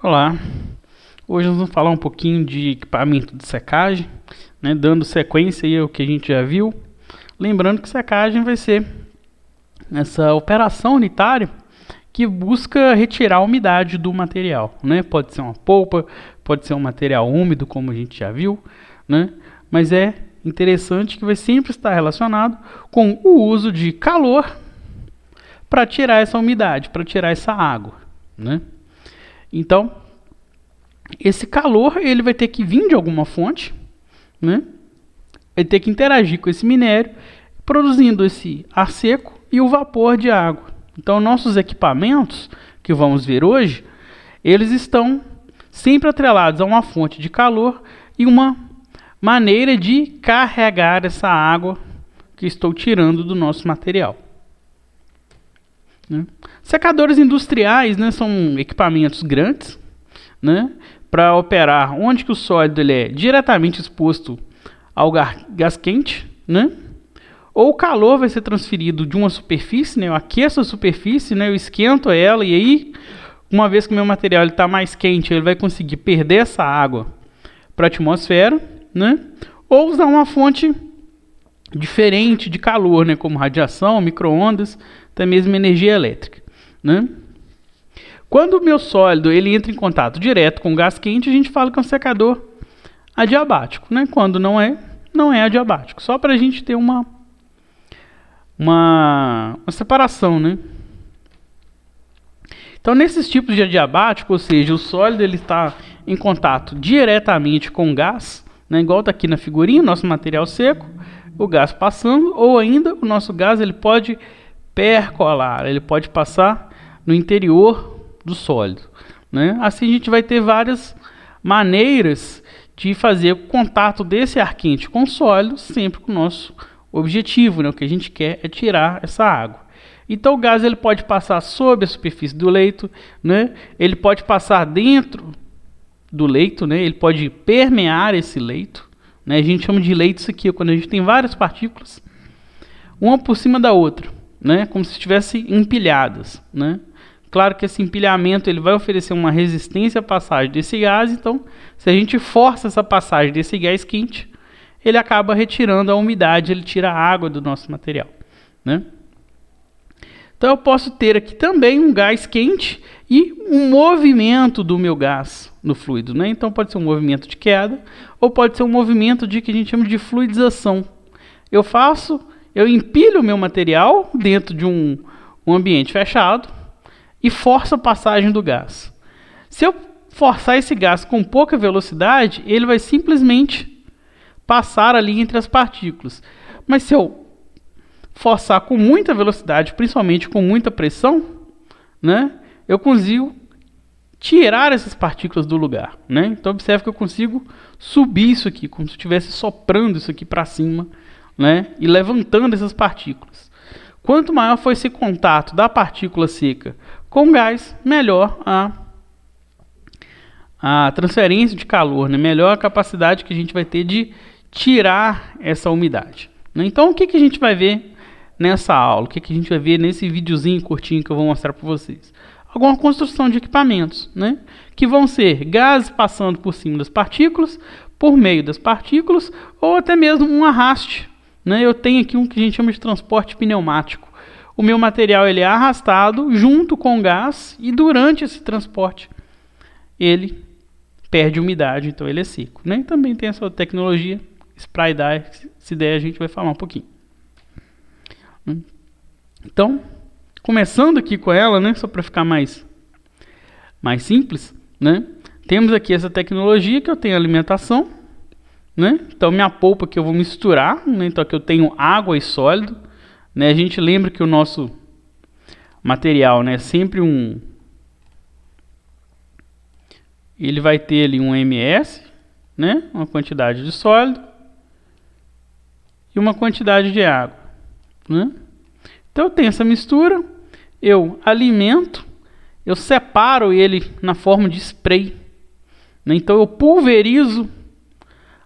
Olá, hoje nós vamos falar um pouquinho de equipamento de secagem, né, dando sequência aí ao que a gente já viu. Lembrando que secagem vai ser essa operação unitária que busca retirar a umidade do material, né? Pode ser uma polpa, pode ser um material úmido, como a gente já viu, né? Mas é interessante que vai sempre estar relacionado com o uso de calor para tirar essa umidade, para tirar essa água, né? Então, esse calor ele vai ter que vir de alguma fonte, né? Vai ter que interagir com esse minério, produzindo esse ar seco e o vapor de água. Então, nossos equipamentos que vamos ver hoje, eles estão sempre atrelados a uma fonte de calor e uma maneira de carregar essa água que estou tirando do nosso material, né? Secadores industriais, né, são equipamentos grandes, né, para operar onde que o sólido ele é diretamente exposto ao gás quente, né, ou o calor vai ser transferido de uma superfície, né, eu aqueço a superfície, né, eu esquento ela e aí, uma vez que o meu material está mais quente, ele vai conseguir perder essa água para a atmosfera, né, ou usar uma fonte diferente de calor, né, como radiação, micro-ondas, até mesmo energia elétrica, né? Quando o meu sólido ele entra em contato direto com gás quente, a gente fala que é um secador adiabático, né? Quando não é adiabático. Só para a gente ter uma separação, né? Então, nesses tipos de adiabático, ou seja, o sólido ele está em contato diretamente com o gás, né? Igual está aqui na figurinha, nosso material seco, o gás passando, ou ainda o nosso gás ele pode percolar, ele pode passar no interior do sólido, né? Assim a gente vai ter várias maneiras de fazer o contato desse ar quente com o sólido, sempre com o nosso objetivo, né? O que a gente quer é tirar essa água. Então o gás ele pode passar sobre a superfície do leito, né? Ele pode passar dentro do leito, né? Ele pode permear esse leito, né? A gente chama de leito isso aqui, quando a gente tem várias partículas, uma por cima da outra, né? Como se estivessem empilhadas, né? Claro que esse empilhamento ele vai oferecer uma resistência à passagem desse gás, então se a gente força essa passagem desse gás quente, ele acaba retirando a umidade, ele tira a água do nosso material, né? Então eu posso ter aqui também um gás quente e um movimento do meu gás no fluido, né? Então pode ser um movimento de queda ou pode ser um movimento de que a gente chama de fluidização. Eu empilho o meu material dentro de um ambiente fechado e forço a passagem do gás. Se eu forçar esse gás com pouca velocidade, ele vai simplesmente passar ali entre as partículas. Mas se eu forçar com muita velocidade, principalmente com muita pressão, né, eu consigo tirar essas partículas do lugar, né? Então observe que eu consigo subir isso aqui, como se eu estivesse soprando isso aqui para cima, né, e levantando essas partículas. Quanto maior for esse contato da partícula seca com gás, melhor a transferência de calor, né? Melhor a capacidade que a gente vai ter de tirar essa umidade, né? Então o que a gente vai ver nessa aula? O que a gente vai ver nesse videozinho curtinho que eu vou mostrar para vocês? Alguma construção de equipamentos, né? Que vão ser gases passando por cima das partículas, por meio das partículas, ou até mesmo um arraste, né? Eu tenho aqui um que a gente chama de transporte pneumático. O meu material ele é arrastado junto com o gás e durante esse transporte ele perde umidade, então ele é seco, né? E também tem essa tecnologia spray dry, se der a gente vai falar um pouquinho. Então, começando aqui com ela, né, só para ficar mais simples, né? Temos aqui essa tecnologia que eu tenho alimentação, né? Então minha polpa que eu vou misturar, né? Então aqui eu tenho água e sólido, né? A gente lembra que o nosso material, né, é sempre ele vai ter ali um ms, né, uma quantidade de sólido e uma quantidade de água, né? Então eu tenho essa mistura, eu alimento, eu separo ele na forma de spray, né? Então eu pulverizo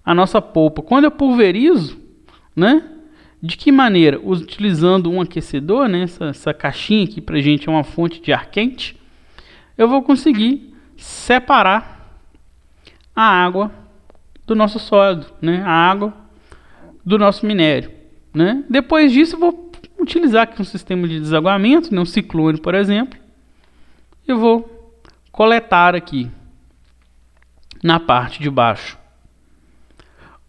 a nossa polpa. Quando eu pulverizo, né, de que maneira? Utilizando um aquecedor, né, essa caixinha aqui pra gente é uma fonte de ar quente, eu vou conseguir separar a água do nosso sólido, né? A água do nosso minério, né? Depois disso eu vou utilizar aqui um sistema de desaguamento, né? Um ciclone, por exemplo. Eu vou coletar aqui na parte de baixo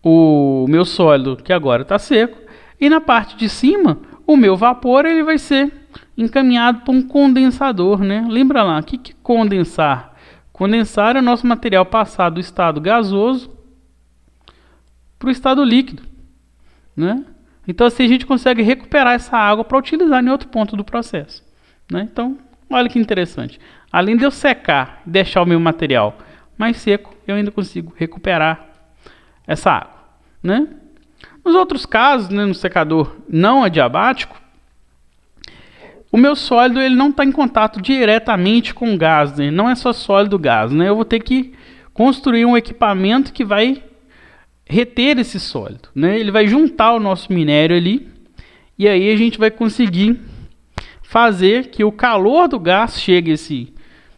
o meu sólido, que agora está seco, e na parte de cima o meu vapor ele vai ser encaminhado para um condensador, né? Lembra lá, o que é condensar? Condensar é o nosso material passar do estado gasoso para o estado líquido, né? Então assim a gente consegue recuperar essa água para utilizar em outro ponto do processo, né? Então, olha que interessante. Além de eu secar e deixar o meu material mais seco, eu ainda consigo recuperar essa água, né? Nos outros casos, né, no secador não adiabático, o meu sólido ele não está em contato diretamente com o gás, né? Não é só sólido gás, né? Eu vou ter que construir um equipamento que vai reter esse sólido, né? Ele vai juntar o nosso minério ali e aí a gente vai conseguir fazer que o calor do gás chegue a esse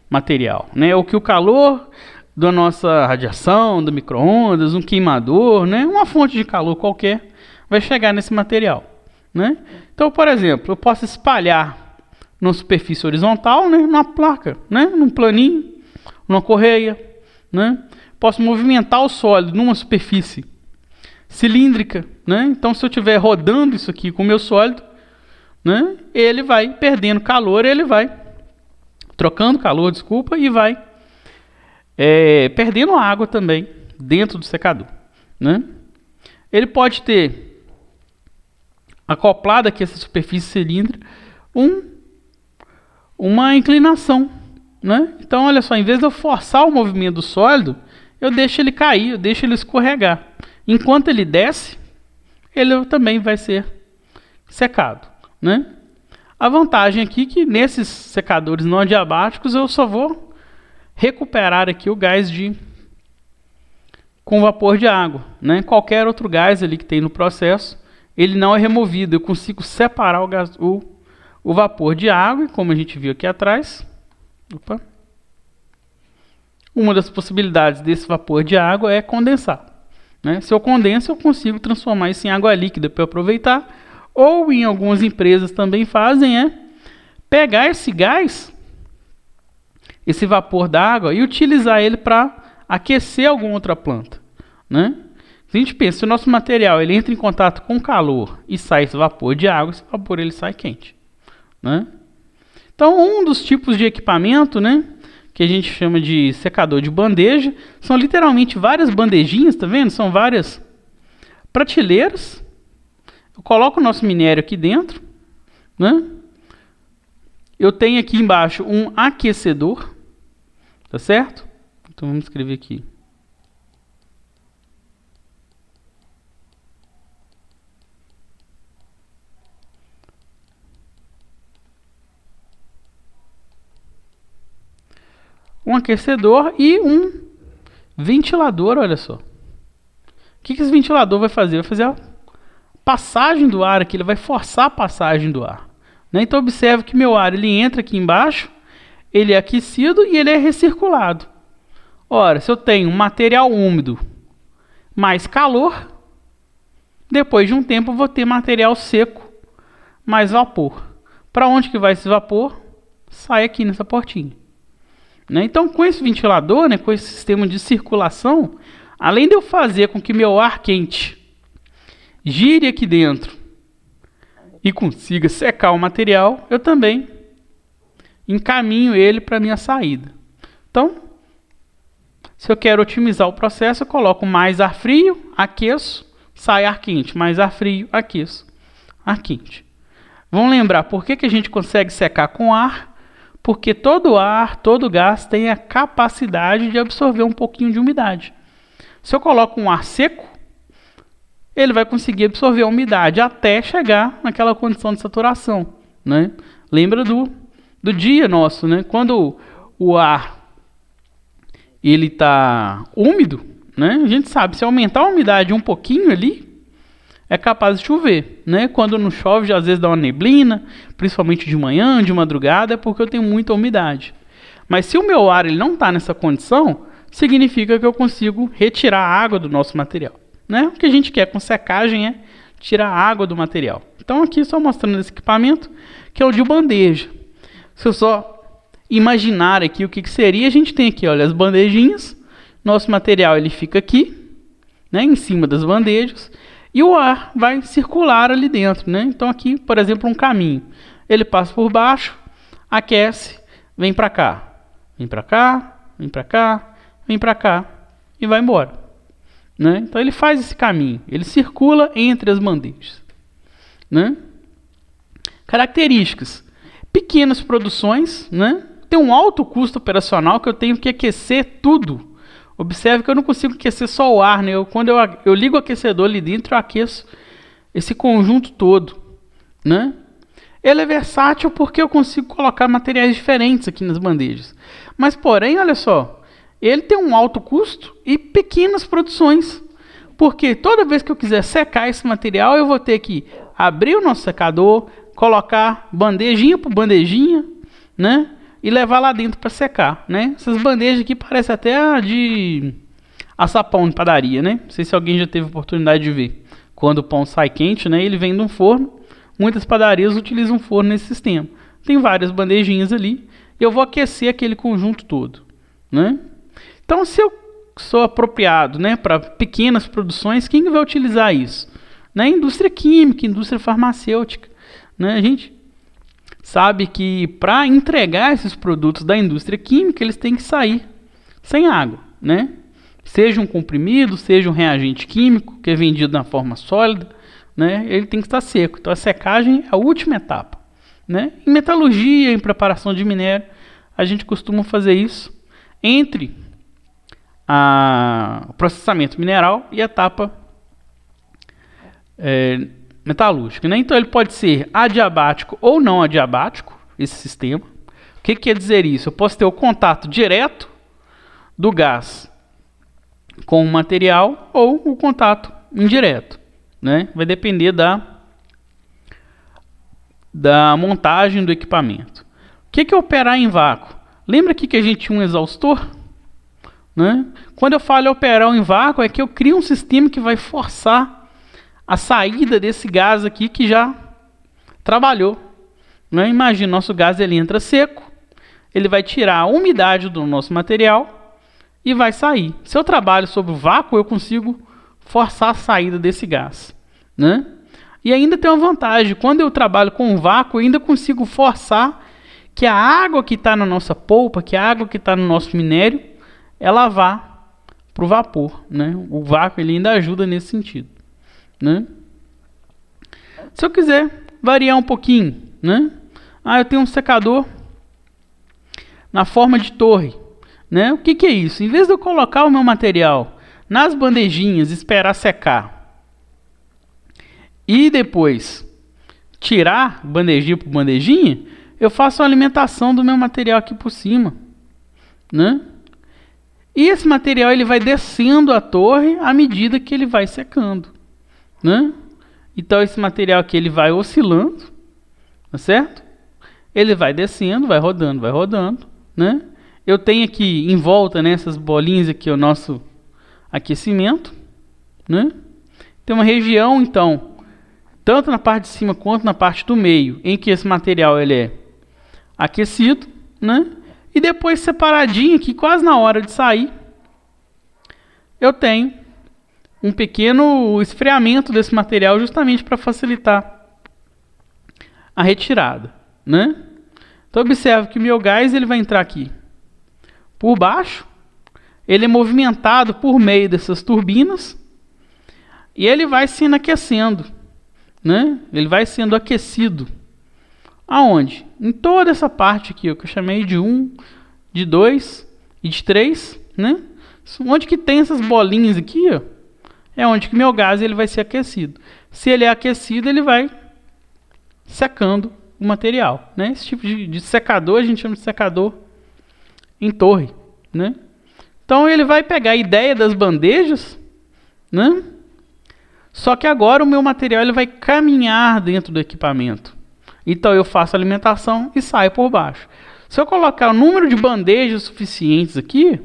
material, né? Ou que o calor da nossa radiação, do micro-ondas, um queimador, né? Uma fonte de calor qualquer vai chegar nesse material, né? Então, por exemplo, eu posso espalhar numa superfície horizontal, né? Numa placa, né? Num planinho, numa correia, né? Posso movimentar o sólido numa superfície cilíndrica, né? Então, se eu estiver rodando isso aqui com o meu sólido, né? Ele vai perdendo calor, ele vai trocando calor, desculpa, e vai perdendo água também dentro do secador, né? Ele pode ter acoplado aqui essa superfície cilíndrica uma inclinação, né? Então, olha só, em vez de eu forçar o movimento do sólido, eu deixo ele cair, eu deixo ele escorregar. Enquanto ele desce, ele também vai ser secado, né? A vantagem aqui é que nesses secadores não adiabáticos eu só vou recuperar aqui o gás com vapor de água, né? Qualquer outro gás ali que tem no processo, ele não é removido. Eu consigo separar o vapor de água, e como a gente viu aqui atrás, uma das possibilidades desse vapor de água é condensar, né? Se eu condenso, eu consigo transformar isso em água líquida para aproveitar. Ou em algumas empresas também fazem pegar esse gás, esse vapor d'água, e utilizar ele para aquecer alguma outra planta, né? Se a gente pensa, se o nosso material ele entra em contato com calor e sai esse vapor de água, esse vapor ele sai quente, né? Então, um dos tipos de equipamento, né, que a gente chama de secador de bandeja, são literalmente várias bandejinhas, tá vendo? São várias prateleiras. Eu coloco o nosso minério aqui dentro, né? Eu tenho aqui embaixo um aquecedor, tá certo? Então vamos escrever aqui. Um aquecedor e um ventilador, olha só. O que esse ventilador vai fazer? Vai fazer a passagem do ar aqui, ele vai forçar a passagem do ar, né? Então observe que meu ar ele entra aqui embaixo, ele é aquecido e ele é recirculado. Ora, se eu tenho um material úmido mais calor, depois de um tempo eu vou ter material seco mais vapor. Para onde que vai esse vapor? Sai aqui nessa portinha, né? Então com esse ventilador, né, com esse sistema de circulação, além de eu fazer com que meu ar quente gire aqui dentro e consiga secar o material, eu também encaminho ele para a minha saída. Então, se eu quero otimizar o processo, eu coloco mais ar frio, aqueço, sai ar quente, mais ar frio, aqueço, ar quente. Vamos lembrar por que a gente consegue secar com ar? Porque todo ar, todo gás tem a capacidade de absorver um pouquinho de umidade. Se eu coloco um ar seco, ele vai conseguir absorver a umidade até chegar naquela condição de saturação, né? Lembra do dia nosso, né? Quando o ar ele está úmido, né? A gente sabe, se aumentar a umidade um pouquinho ali, é capaz de chover, né? Quando não chove, às vezes dá uma neblina, principalmente de manhã, de madrugada, é porque eu tenho muita umidade. Mas se o meu ar ele não está nessa condição, significa que eu consigo retirar a água do nosso material, né? O que a gente quer com secagem é tirar a água do material. Então aqui só mostrando esse equipamento, que é o de bandeja. Se eu só imaginar aqui o que seria, a gente tem aqui, olha, as bandejinhas, nosso material ele fica aqui, né, em cima das bandejas, e o ar vai circular ali dentro, né? Então aqui, por exemplo, um caminho, ele passa por baixo, aquece, vem para cá, vem para cá, vem para cá, vem para cá e vai embora, né? Então ele faz esse caminho, ele circula entre as bandejas, né? Características: pequenas produções, né? Tem um alto custo operacional que eu tenho que aquecer tudo. Observe que eu não consigo aquecer só o ar, né? Quando eu ligo o aquecedor ali dentro, eu aqueço esse conjunto todo, né? Ele é versátil porque eu consigo colocar materiais diferentes aqui nas bandejas. Mas, porém, olha só, ele tem um alto custo e pequenas produções. Porque toda vez que eu quiser secar esse material, eu vou ter que abrir o nosso secador, colocar bandejinha por bandejinha, né? E levar lá dentro para secar, né? Essas bandejas aqui parecem até a de açapão de padaria, né? Não sei se alguém já teve oportunidade de ver. Quando o pão sai quente, né? Ele vem de um forno. Muitas padarias utilizam um forno nesse sistema. Tem várias bandejinhas ali. E eu vou aquecer aquele conjunto todo, né? Então, se eu sou apropriado, né, para pequenas produções, quem vai utilizar isso? Né? Indústria química, indústria farmacêutica, né? A gente sabe que para entregar esses produtos da indústria química, eles têm que sair sem água, né? Seja um comprimido, seja um reagente químico, que é vendido na forma sólida, né? Ele tem que estar seco. Então a secagem é a última etapa, né? Em metalurgia, em preparação de minério, a gente costuma fazer isso entre o processamento mineral e a etapa metalúrgica, né? Então ele pode ser adiabático ou não adiabático, esse sistema. O que quer dizer isso? Eu posso ter o contato direto do gás com o material ou o contato indireto, né? Vai depender da montagem do equipamento. O que é operar em vácuo? Lembra aqui que a gente tinha um exaustor? Né? Quando eu falo operar em vácuo, é que eu crio um sistema que vai forçar a saída desse gás aqui que já trabalhou, né? Imagina, nosso gás ele entra seco, ele vai tirar a umidade do nosso material e vai sair. Se eu trabalho sobre o vácuo, eu consigo forçar a saída desse gás, né? E ainda tem uma vantagem: quando eu trabalho com o vácuo, eu ainda consigo forçar que a água que está na nossa polpa, que a água que está no nosso minério, ela vá para o vapor, né? O vácuo ele ainda ajuda nesse sentido, né? Se eu quiser variar um pouquinho, né? Eu tenho um secador na forma de torre, né? O que é isso? Em vez de eu colocar o meu material nas bandejinhas, esperar secar e depois tirar bandejinha por bandejinha, eu faço a alimentação do meu material aqui por cima, né? E esse material ele vai descendo a torre à medida que ele vai secando, né? Então esse material aqui ele vai oscilando, tá certo? Ele vai descendo, vai rodando, né? Eu tenho aqui em volta, né, essas bolinhas aqui, o nosso aquecimento, né? Tem uma região, então, tanto na parte de cima quanto na parte do meio, em que esse material ele é aquecido, né? E depois separadinho aqui, quase na hora de sair, eu tenho um pequeno esfriamento desse material justamente para facilitar a retirada, né? Então observe que o meu gás ele vai entrar aqui por baixo, ele é movimentado por meio dessas turbinas e ele vai sendo aquecendo, né? Ele vai sendo aquecido. Aonde? Em toda essa parte aqui, ó, que eu chamei de 1, de 2 e de 3, né? Onde que tem essas bolinhas aqui, ó, é onde que meu gás ele vai ser aquecido. Se ele é aquecido, ele vai secando o material, né? Esse tipo de secador a gente chama de secador em torre, né? Então ele vai pegar a ideia das bandejas, né? Só que agora o meu material ele vai caminhar dentro do equipamento. Então eu faço a alimentação e saio por baixo. Se eu colocar o número de bandejas suficientes aqui,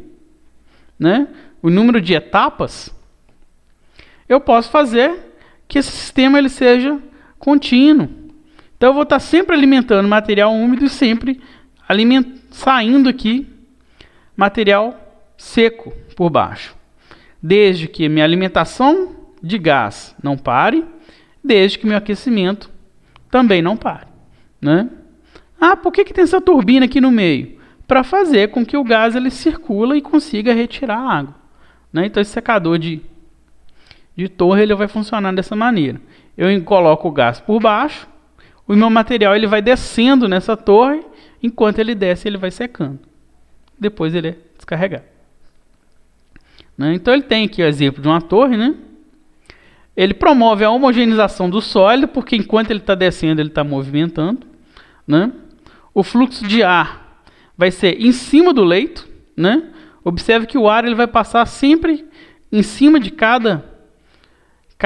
né, o número de etapas, eu posso fazer que esse sistema ele seja contínuo. Então eu vou estar sempre alimentando material úmido e sempre saindo aqui material seco por baixo. Desde que minha alimentação de gás não pare, desde que meu aquecimento também não pare, né? Ah, por que tem essa turbina aqui no meio? Para fazer com que o gás ele circula e consiga retirar a água, né? Então esse secador de torre ele vai funcionar dessa maneira. Eu coloco o gás por baixo, o meu material ele vai descendo nessa torre, enquanto ele desce ele vai secando. Depois ele é descarregado. Né? Então ele tem aqui o exemplo de uma torre, né? Ele promove a homogeneização do sólido, porque enquanto ele está descendo ele está movimentando, né? O fluxo de ar vai ser em cima do leito, né? Observe que o ar ele vai passar sempre em cima de cada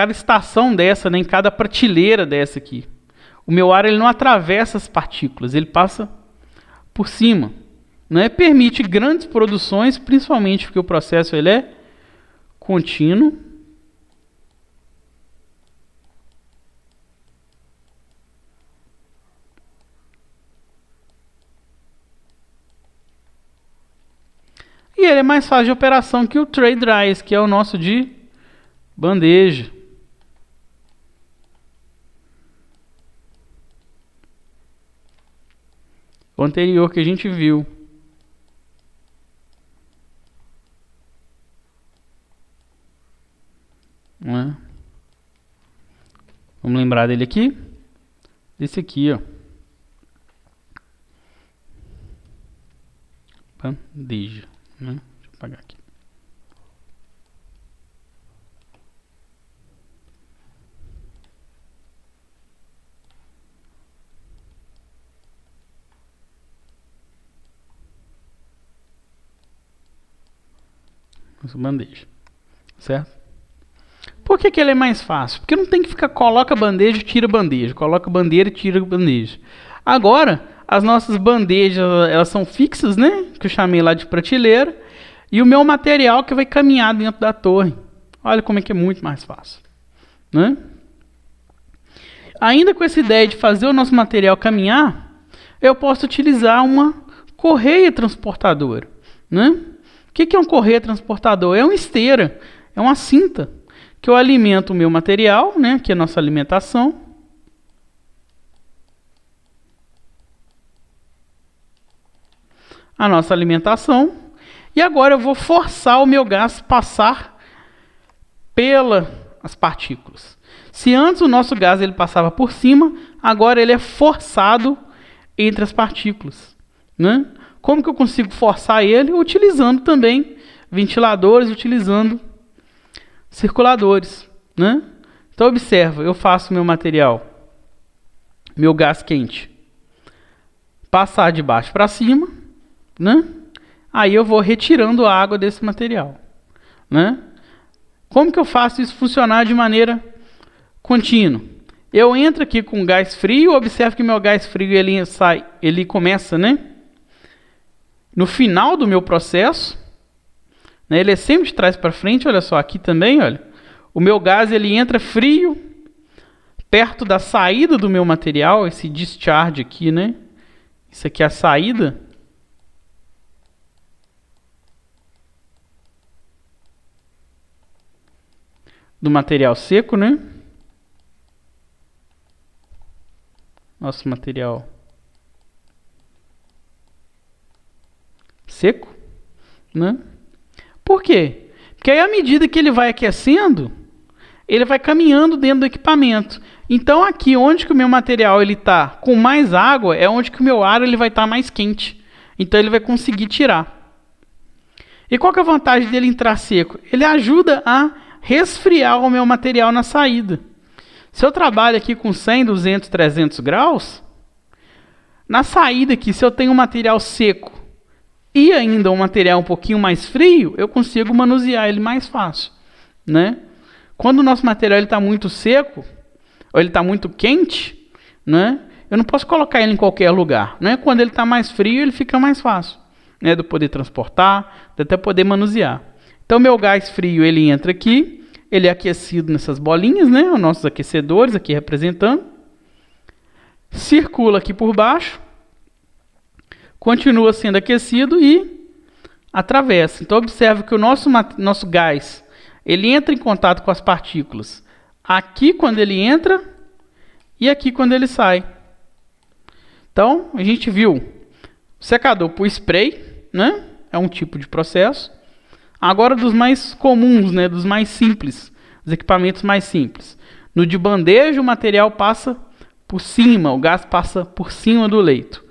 estação dessa, né? Em cada prateleira dessa aqui. O meu ar ele não atravessa as partículas, ele passa por cima, né? Permite grandes produções, principalmente porque o processo ele é contínuo. E ele é mais fácil de operação que o tray dryers, que é o nosso de bandeja. O anterior que a gente viu. Né? Vamos lembrar dele aqui? Desse aqui, ó. Bandeja. Né? Deixa eu apagar aqui. Essa bandeja, certo? Por que ele é mais fácil? Porque não tem que ficar coloca bandeja, tira bandeja, coloca bandeira e tira bandeja. Agora, as nossas bandejas, elas são fixas, né? Que eu chamei lá de prateleira. E o meu material que vai caminhar dentro da torre. Olha como é que é muito mais fácil, né? Ainda com essa ideia de fazer o nosso material caminhar, eu posso utilizar uma correia transportadora, né? O que é um correia transportador? É uma esteira, é uma cinta que eu alimento o meu material, né? Que é a nossa alimentação. A nossa alimentação. E agora eu vou forçar o meu gás passar pelas partículas. Se antes o nosso gás ele passava por cima, agora ele é forçado entre as partículas, né? Como que eu consigo forçar ele? Utilizando também ventiladores, utilizando circuladores, né? Então observa, eu faço meu material, meu gás quente, passar de baixo para cima, né? Aí eu vou retirando a água desse material, né? Como que eu faço isso funcionar de maneira contínua? Eu entro aqui com gás frio, observo que meu gás frio ele começa, né? No final do meu processo, né? Ele é sempre de trás para frente, olha só, aqui também, olha. O meu gás ele entra frio perto da saída do meu material, esse discharge aqui, né? Isso aqui é a saída. Do material seco, né? Nosso material seco, né? Por quê? Porque aí à medida que ele vai aquecendo, ele vai caminhando dentro do equipamento. Então aqui onde que o meu material ele tá com mais água, é onde que o meu ar ele vai estar mais quente. Então ele vai conseguir tirar. E qual que é a vantagem dele entrar seco? Ele ajuda a resfriar o meu material na saída. Se eu trabalho aqui com 100, 200, 300 graus, na saída aqui, se eu tenho um material seco e ainda um material um pouquinho mais frio, eu consigo manusear ele mais fácil, né? Quando o nosso material está muito seco, ou ele está muito quente, né? Eu não posso colocar ele em qualquer lugar, né? Quando ele está mais frio, ele fica mais fácil, né? De eu poder transportar, de até poder manusear. Então, meu gás frio, ele entra aqui, ele é aquecido nessas bolinhas, né? Os nossos aquecedores aqui representando. Circula aqui por baixo, continua sendo aquecido e atravessa. Então, observe que o nosso gás, ele entra em contato com as partículas aqui quando ele entra e aqui quando ele sai. Então, a gente viu o secador por spray, né? É um tipo de processo. Agora dos mais comuns, né? Dos mais simples, os equipamentos mais simples. No de bandeja, o material passa por cima, o gás passa por cima do leito.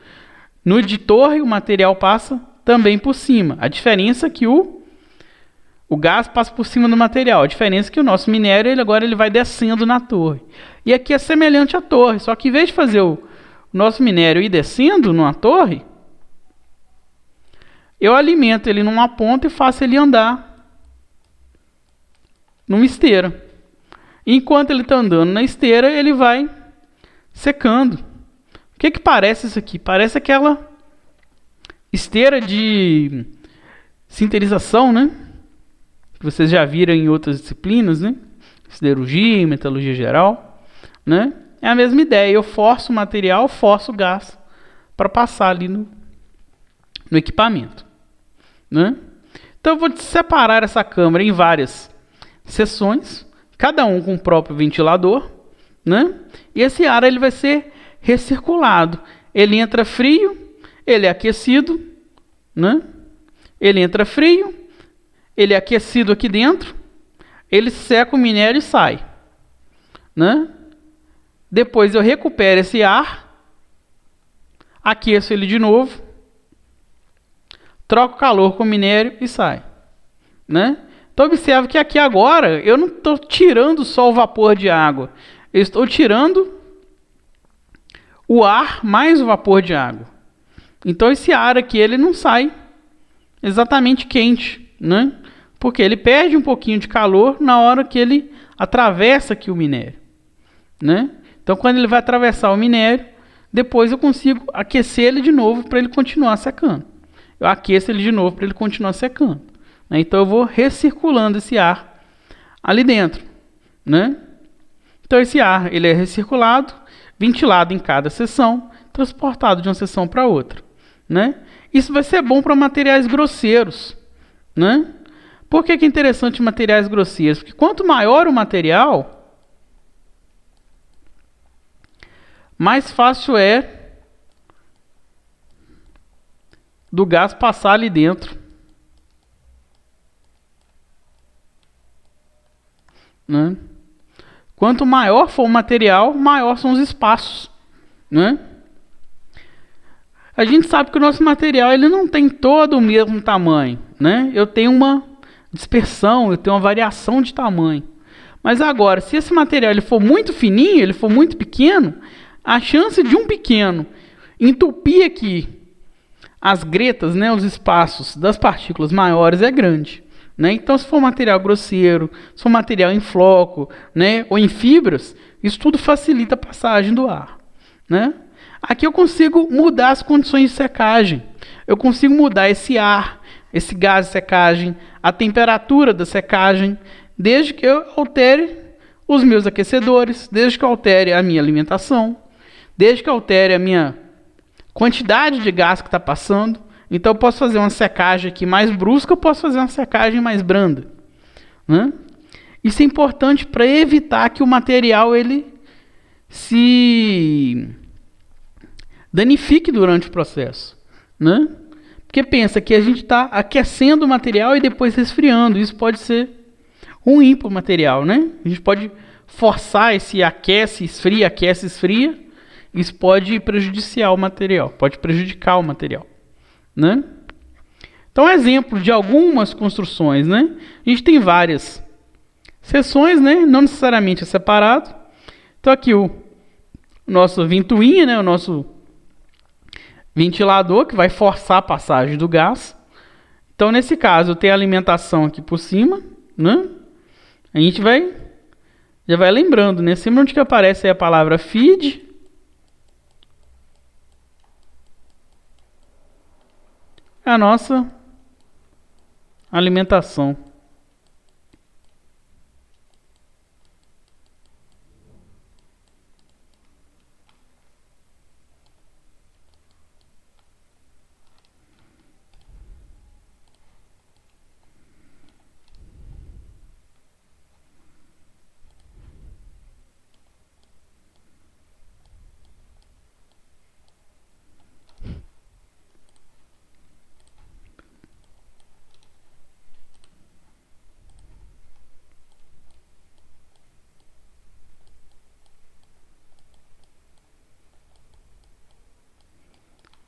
No de torre, o material passa também por cima. A diferença é que o gás passa por cima do material. A diferença é que o nosso minério, agora ele vai descendo na torre. E aqui é semelhante à torre, só que em vez de fazer o nosso minério ir descendo numa torre, eu alimento ele numa ponta e faço ele andar numa esteira. Enquanto ele está andando na esteira, ele vai secando. O que parece isso aqui? Parece aquela esteira de sinterização, né? Que vocês já viram em outras disciplinas, né? Siderurgia, metalurgia geral, né? É a mesma ideia. Eu forço o material, forço o gás para passar ali no equipamento, né? Então eu vou separar essa câmara em várias seções, cada um com o próprio ventilador, né? E esse ar ele vai ser recirculado. Ele entra frio, ele é aquecido, né? Ele entra frio, ele é aquecido aqui dentro, ele seca o minério e sai, né? Depois eu recupero esse ar, aqueço ele de novo, troco calor com o minério e sai, né? Então observe que aqui agora eu não estou tirando só o vapor de água, eu estou tirando o ar mais o vapor de água. Então esse ar aqui ele não sai exatamente quente, né? Porque ele perde um pouquinho de calor na hora que ele atravessa aqui o minério, né? Então quando ele vai atravessar o minério, depois eu consigo aquecer ele de novo para ele continuar secando. Eu aqueço ele de novo para ele continuar secando, né? Então eu vou recirculando esse ar ali dentro, né? Então esse ar ele é recirculado, ventilado em cada seção, transportado de uma seção para outra, né? Isso vai ser bom para materiais grosseiros, né? Por que é interessante materiais grosseiros? Porque quanto maior o material, mais fácil é do gás passar ali dentro, né? Quanto maior for o material, maior são os espaços, né? A gente sabe que o nosso material ele não tem todo o mesmo tamanho, né? Eu tenho uma dispersão, eu tenho uma variação de tamanho. Mas agora, se esse material ele for muito fininho, ele for muito pequeno, a chance de um pequeno entupir aqui as gretas, né, os espaços das partículas maiores é grande, né? Então, se for material grosseiro, se for material em floco, né, ou em fibras, isso tudo facilita a passagem do ar, né? Aqui eu consigo mudar as condições de secagem. Eu consigo mudar esse ar, esse gás de secagem, a temperatura da secagem, desde que eu altere os meus aquecedores, desde que eu altere a minha alimentação, desde que eu altere a minha quantidade de gás que está passando. Então eu posso fazer uma secagem aqui mais brusca, eu posso fazer uma secagem mais branda, né? Isso é importante para evitar que o material ele se danifique durante o processo, né? Porque pensa que a gente está aquecendo o material e depois resfriando. Isso pode ser ruim para o material, né? A gente pode forçar esse aquece, esfria. Isso pode prejudicar o material, né? Então, exemplo de algumas construções, né? A gente tem várias seções, né? Não necessariamente é separado. Então, aqui o nosso ventoinha, né? O nosso ventilador que vai forçar a passagem do gás. Então, nesse caso, eu tenho a alimentação aqui por cima, né? A gente já vai lembrando, né? Sempre onde que aparece aí a palavra feed, é a nossa alimentação.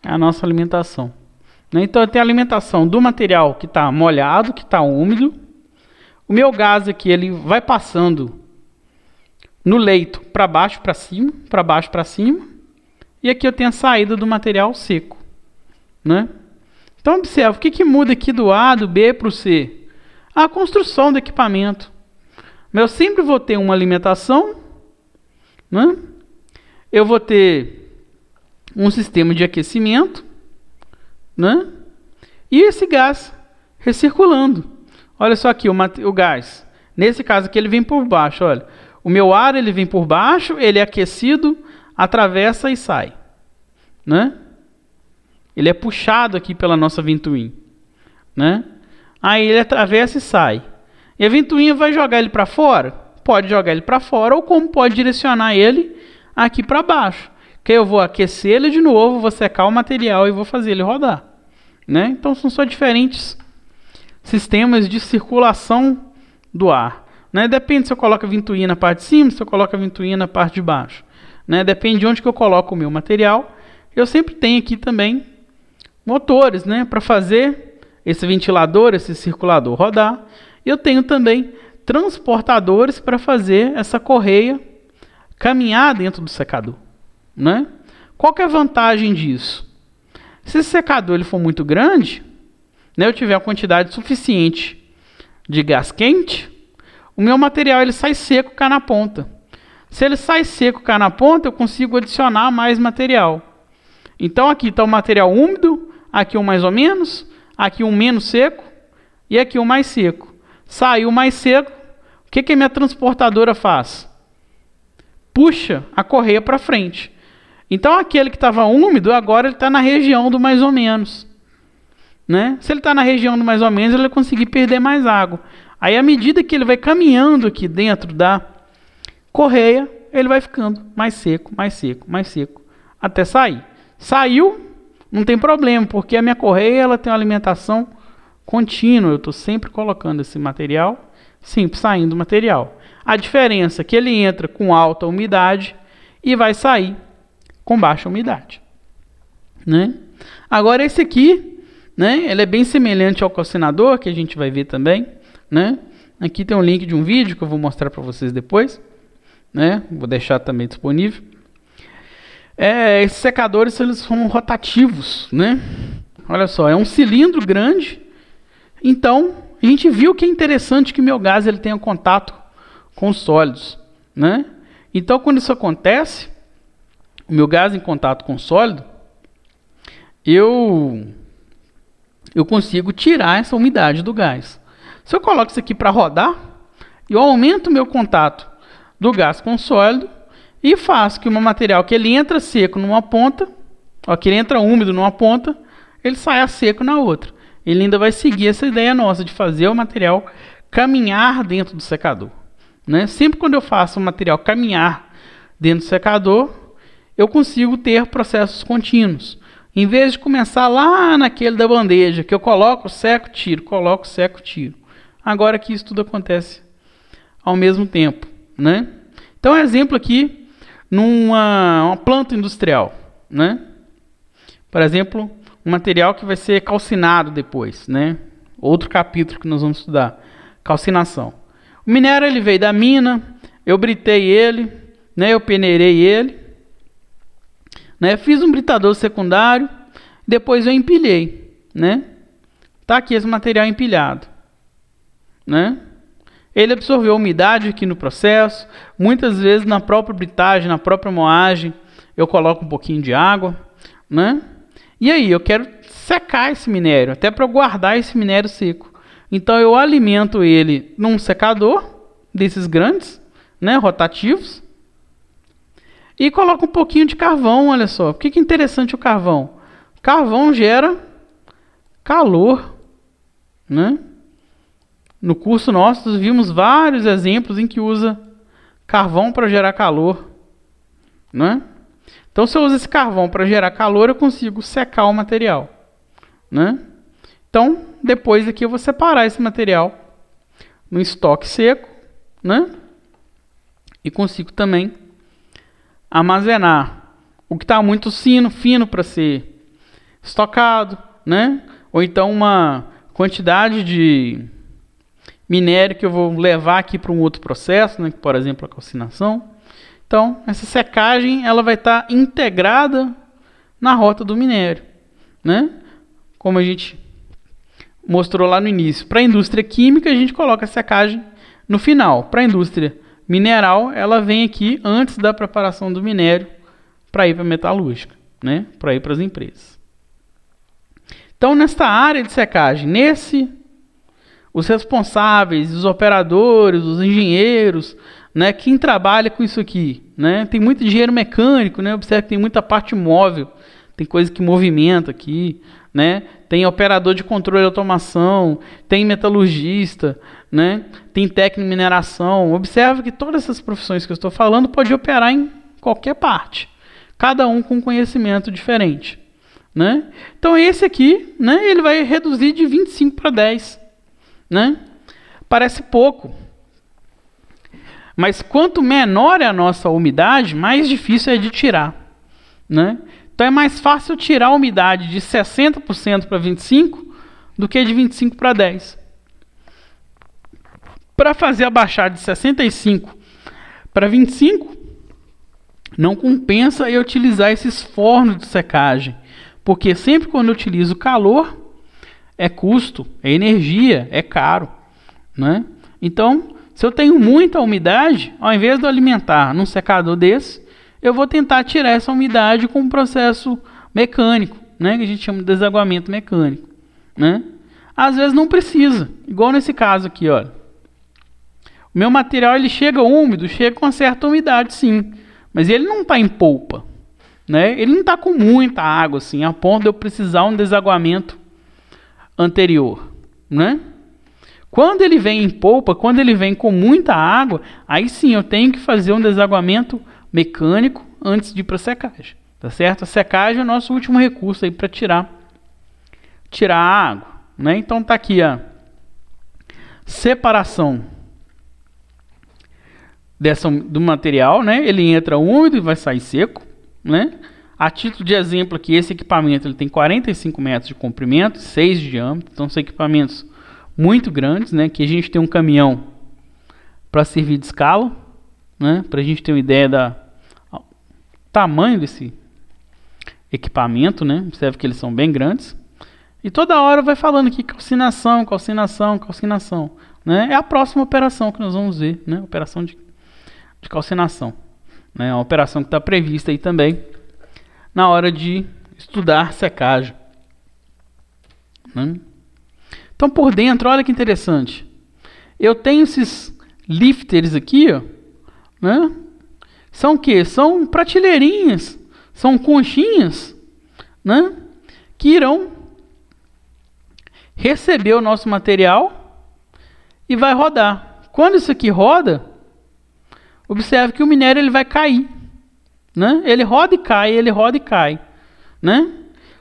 É a nossa alimentação. Então eu tenho a alimentação do material que está molhado, que está úmido. O meu gás aqui, ele vai passando no leito para baixo, para cima, para baixo, para cima. E aqui eu tenho a saída do material seco, né? Então observa, o que muda aqui do A, do B para o C? A construção do equipamento. Mas eu sempre vou ter uma alimentação, né? Eu vou ter um sistema de aquecimento, né? E esse gás recirculando. Olha só aqui o gás. Nesse caso aqui ele vem por baixo, olha. O meu ar ele vem por baixo, ele é aquecido, atravessa e sai, né? Ele é puxado aqui pela nossa ventoinha, né? Aí ele atravessa e sai. E a ventoinha vai jogar ele para fora? Pode jogar ele para fora, ou como pode direcionar ele aqui para baixo. Que eu vou aquecer ele de novo, vou secar o material e vou fazer ele rodar, né? Então são só diferentes sistemas de circulação do ar, né? Depende se eu coloco a ventoinha na parte de cima, se eu coloco a ventoinha na parte de baixo, né? Depende de onde que eu coloco o meu material. Eu sempre tenho aqui também motores, né? Para fazer esse ventilador, esse circulador rodar. Eu tenho também transportadores para fazer essa correia caminhar dentro do secador, né? Qual que é a vantagem disso? Se esse secador ele for muito grande, né, eu tiver a quantidade suficiente de gás quente, o meu material ele sai seco cá na ponta. Se ele sai seco cá na ponta, eu consigo adicionar mais material. Então aqui está o material úmido, aqui um mais ou menos, aqui um menos seco e aqui um mais seco. Saiu mais seco, o que a minha transportadora faz? Puxa a correia para frente. Então aquele que estava úmido, agora ele está na região do mais ou menos, né? Se ele está na região do mais ou menos, ele vai conseguir perder mais água. Aí à medida que ele vai caminhando aqui dentro da correia, ele vai ficando mais seco, mais seco, mais seco, até sair. Saiu, não tem problema, porque a minha correia ela tem uma alimentação contínua. Eu estou sempre colocando esse material, sempre saindo o material. A diferença é que ele entra com alta umidade e vai sair com baixa umidade, né? Agora esse aqui, né, ele é bem semelhante ao calcinador, que a gente vai ver também, né? Aqui tem um link de um vídeo que eu vou mostrar para vocês depois, né? Vou deixar também disponível. Esses secadores eles são rotativos, né? Olha só, é um cilindro grande. Então a gente viu que é interessante que o meu gás ele tenha contato com os sólidos, né? Então quando isso acontece, o meu gás em contato com o sólido, eu consigo tirar essa umidade do gás. Se eu coloco isso aqui para rodar, eu aumento o meu contato do gás com o sólido e faço que o meu material que ele entra seco numa ponta, ó, que ele entra úmido numa ponta, ele saia seco na outra. Ele ainda vai seguir essa ideia nossa de fazer o material caminhar dentro do secador, né? Sempre quando eu faço o material caminhar dentro do secador, eu consigo ter processos contínuos. Em vez de começar lá naquele da bandeja, que eu coloco, seco, tiro, coloco, seco, tiro. Agora aqui isso tudo acontece ao mesmo tempo, né? Então, exemplo aqui, numa planta industrial, né? Por exemplo, um material que vai ser calcinado depois, né? Outro capítulo que nós vamos estudar, calcinação. O minério ele veio da mina, eu britei ele, né? Eu peneirei ele, né? Fiz um britador secundário, depois eu empilhei, né? Tá aqui esse material empilhado, né? Ele absorveu umidade aqui no processo. Muitas vezes na própria britagem, na própria moagem, eu coloco um pouquinho de água, né? E aí, eu quero secar esse minério, até para eu guardar esse minério seco. Então eu alimento ele num secador desses grandes, né, rotativos, e coloco um pouquinho de carvão. Olha só, por que é interessante o carvão? Carvão gera calor, né? No curso nosso vimos vários exemplos em que usa carvão para gerar calor, né? Então, se eu uso esse carvão para gerar calor, eu consigo secar o material, né? Então, depois aqui eu vou separar esse material no estoque seco, né? E consigo também armazenar o que está muito fino para ser estocado, né? Ou então uma quantidade de minério que eu vou levar aqui para um outro processo, né? Por exemplo, a calcinação. Então, essa secagem ela vai estar integrada na rota do minério, né? Como a gente mostrou lá no início. Para a indústria química, a gente coloca a secagem no final. Para a indústria mineral, ela vem aqui antes da preparação do minério para ir para a metalúrgica, né? Para ir para as empresas. Então, nesta área de secagem, os responsáveis, os operadores, os engenheiros, né, quem trabalha com isso aqui, né, tem muito engenheiro mecânico, né, observe que tem muita parte móvel, tem coisa que movimenta aqui, né, tem operador de controle de automação, tem metalurgista, né, tem técnico em mineração. Observe que todas essas profissões que eu estou falando podem operar em qualquer parte, cada um com conhecimento diferente, né. Então esse aqui, né, ele vai reduzir de 25 para 10, né? Parece pouco, mas quanto menor é a nossa umidade, mais difícil é de tirar, né? Então é mais fácil tirar a umidade de 60% para 25% do que de 25% para 10%. Para fazer abaixar de 65% para 25%, não compensa eu utilizar esses fornos de secagem, porque sempre quando eu utilizo calor, é custo, é energia, é caro, né? Então, se eu tenho muita umidade, ao invés de eu alimentar num secador desse, eu vou tentar tirar essa umidade com um processo mecânico, né? Que a gente chama de desaguamento mecânico, né? Às vezes não precisa, igual nesse caso aqui, olha. O meu material ele chega úmido, chega com uma certa umidade, sim, mas ele não está em polpa, né? Ele não está com muita água, assim, a ponto de eu precisar um desaguamento anterior, né? Quando ele vem em polpa, quando ele vem com muita água, aí sim eu tenho que fazer um desaguamento mecânico antes de ir para a secagem, tá certo? A secagem é o nosso último recurso aí para tirar a água, né? Então tá aqui a separação do material, né? Ele entra úmido e vai sair seco, né? A título de exemplo aqui, esse equipamento ele tem 45 metros de comprimento, 6 de diâmetro, então são equipamentos muito grandes, né? Que a gente tem um caminhão para servir de escala, né? Para a gente ter uma ideia do tamanho desse equipamento, né? Observe que eles são bem grandes. E toda hora vai falando aqui calcinação, né? É a próxima operação que nós vamos ver, né? Operação de calcinação, né? Uma operação que está prevista aí também na hora de estudar secagem, né? Então por dentro, olha que interessante. Eu tenho esses lifters aqui, ó, né? São o quê? São prateleirinhas, são conchinhas, né? Que irão receber o nosso material e vai rodar. Quando isso aqui roda, observe que o minério ele vai cair, né? Ele roda e cai, ele roda e cai, né?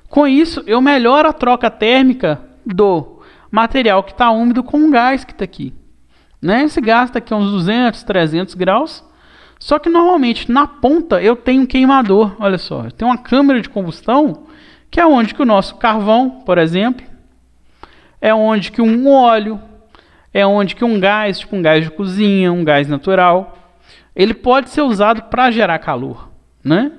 Com isso, eu melhoro a troca térmica do material que está úmido com o gás que está aqui, né? Esse gás está aqui a uns 200, 300 graus, só que normalmente na ponta eu tenho um queimador, olha só, eu tenho uma câmara de combustão, que é onde que o nosso carvão, por exemplo, é onde que um óleo, é onde que um gás, tipo um gás de cozinha, um gás natural, ele pode ser usado para gerar calor, né?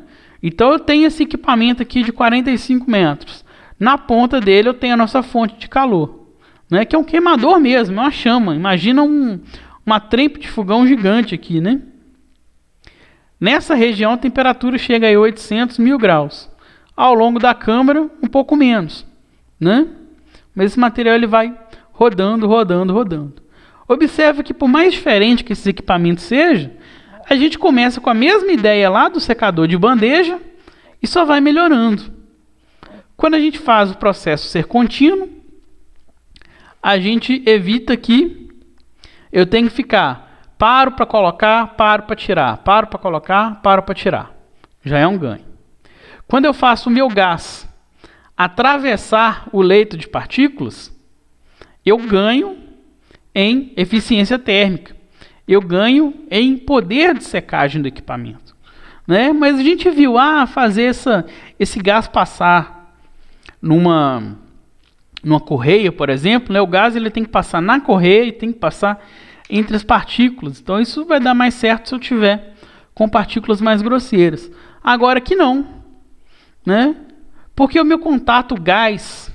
Então eu tenho esse equipamento aqui de 45 metros. Na ponta dele eu tenho a nossa fonte de calor, né? Que é um queimador mesmo, é uma chama. Imagina uma trempe de fogão gigante aqui, né? Nessa região a temperatura chega a 800 mil graus. Ao longo da câmara, um pouco menos, né? Mas esse material ele vai rodando, rodando, rodando. Observe que por mais diferente que esses equipamentos sejam, a gente começa com a mesma ideia lá do secador de bandeja e só vai melhorando. Quando a gente faz o processo ser contínuo, a gente evita que eu tenha que ficar paro para colocar, paro para tirar, paro para colocar, paro para tirar. Já é um ganho. Quando eu faço o meu gás atravessar o leito de partículas, eu ganho em eficiência térmica. Eu ganho em poder de secagem do equipamento, né? Mas a gente viu, fazer esse gás passar numa correia, por exemplo, né? O gás ele tem que passar na correia e tem que passar entre as partículas. Então isso vai dar mais certo se eu tiver com partículas mais grosseiras. Agora que não, né? Porque o meu contato gás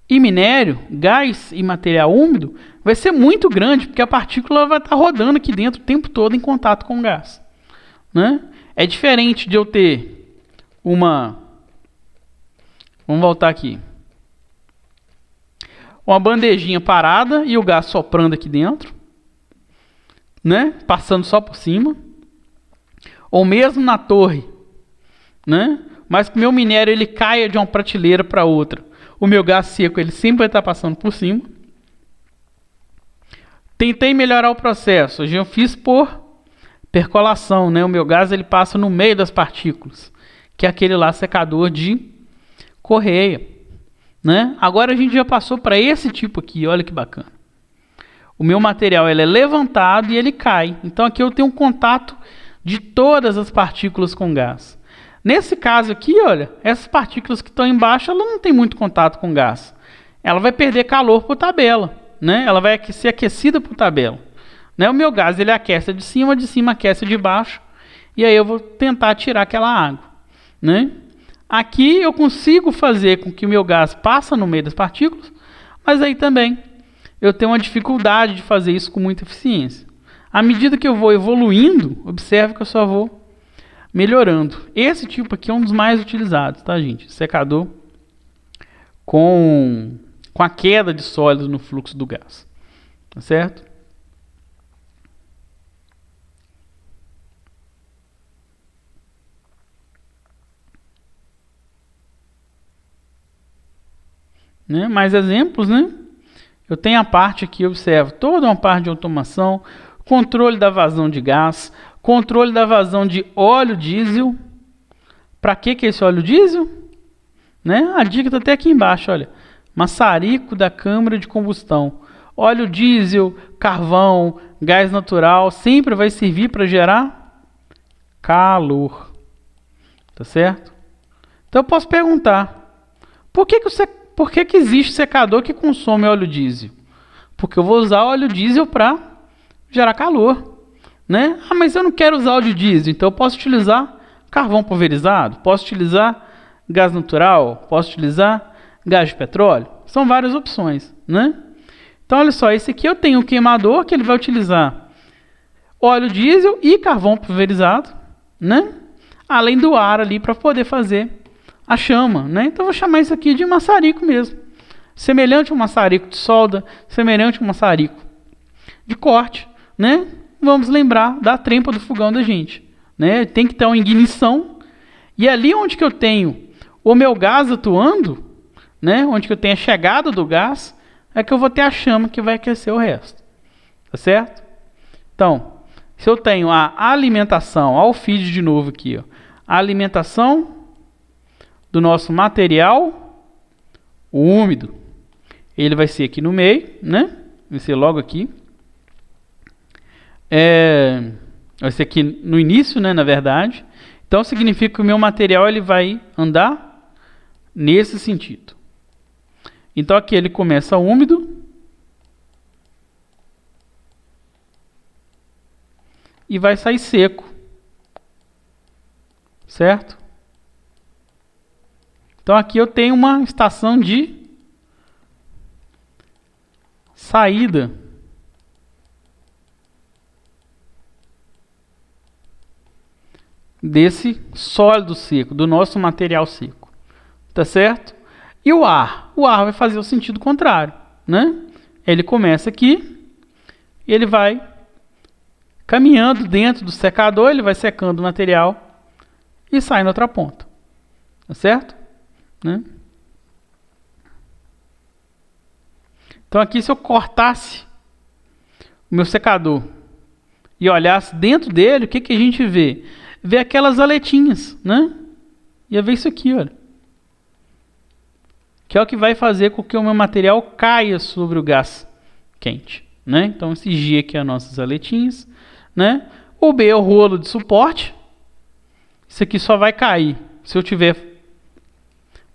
e minério, gás e material úmido, vai ser muito grande, porque a partícula vai estar rodando aqui dentro o tempo todo em contato com o gás, né? É diferente de eu ter uma... Vamos voltar aqui. Uma bandejinha parada e o gás soprando aqui dentro, né? Passando só por cima. Ou mesmo na torre, né? Mas que o meu minério ele caia de uma prateleira para outra. O meu gás seco ele sempre vai estar passando por cima. Tentei melhorar o processo. Hoje eu fiz por percolação, né? O meu gás ele passa no meio das partículas, que é aquele lá secador de correia, né? Agora a gente já passou para esse tipo aqui. Olha que bacana. O meu material ele é levantado e ele cai. Então aqui eu tenho um contato de todas as partículas com gás. Nesse caso aqui, olha, essas partículas que estão embaixo, ela não tem muito contato com gás. Ela vai perder calor por tabela, né? Ela vai ser aquecida por tabela, né? O meu gás ele aquece de cima aquece de baixo, e aí eu vou tentar tirar aquela água, né? Aqui eu consigo fazer com que o meu gás passe no meio das partículas, mas aí também eu tenho uma dificuldade de fazer isso com muita eficiência. À medida que eu vou evoluindo, observe que eu só vou melhorando. Esse tipo aqui é um dos mais utilizados, tá, gente? Secador com a queda de sólidos no fluxo do gás. Tá certo? Né? Mais exemplos, né? Eu tenho a parte aqui, observo, toda uma parte de automação, controle da vazão de gás, controle da vazão de óleo diesel. Para que é esse óleo diesel? Né? A dica está até aqui embaixo, olha. Maçarico da câmara de combustão. Óleo diesel, carvão, gás natural, sempre vai servir para gerar calor. Tá certo? Então eu posso perguntar, por que existe secador que consome óleo diesel? Porque eu vou usar óleo diesel para gerar calor. Né? Mas eu não quero usar óleo diesel, então eu posso utilizar carvão pulverizado, posso utilizar gás natural, posso utilizar gás de petróleo. São várias opções, né? Então olha só, esse aqui eu tenho um queimador que ele vai utilizar óleo diesel e carvão pulverizado, né? Além do ar ali para poder fazer a chama, né? Então eu vou chamar isso aqui de maçarico mesmo. Semelhante a um maçarico de solda, semelhante a um maçarico de corte, né? Vamos lembrar da trempa do fogão da gente, né? Tem que ter uma ignição, e ali onde que eu tenho o meu gás atuando, né? Onde que eu tenho a chegada do gás, é que eu vou ter a chama que vai aquecer o resto, tá certo? Então, se eu tenho a alimentação, ao feed de novo aqui, ó, a alimentação do nosso material úmido, ele vai ser aqui no meio, né? Vai ser logo aqui. Vai ser aqui no início, né, na verdade. Então significa que o meu material ele vai andar nesse sentido. Então aqui ele começa úmido e vai sair seco, certo? Então aqui eu tenho uma estação de saída desse sólido seco, do nosso material seco, tá certo? E o ar? O ar vai fazer o sentido contrário, né? Ele começa aqui, e ele vai caminhando dentro do secador, ele vai secando o material e sai na outra ponta. Tá certo? Né? Então aqui, se eu cortasse o meu secador e olhasse dentro dele, o que, que a gente vê? Vê aquelas aletinhas, né? Ia ver isso aqui, olha. Que é o que vai fazer com que o meu material caia sobre o gás quente, né? Então esse G aqui é as nossas aletinhas, né? O B é o rolo de suporte. Isso aqui só vai cair se eu estiver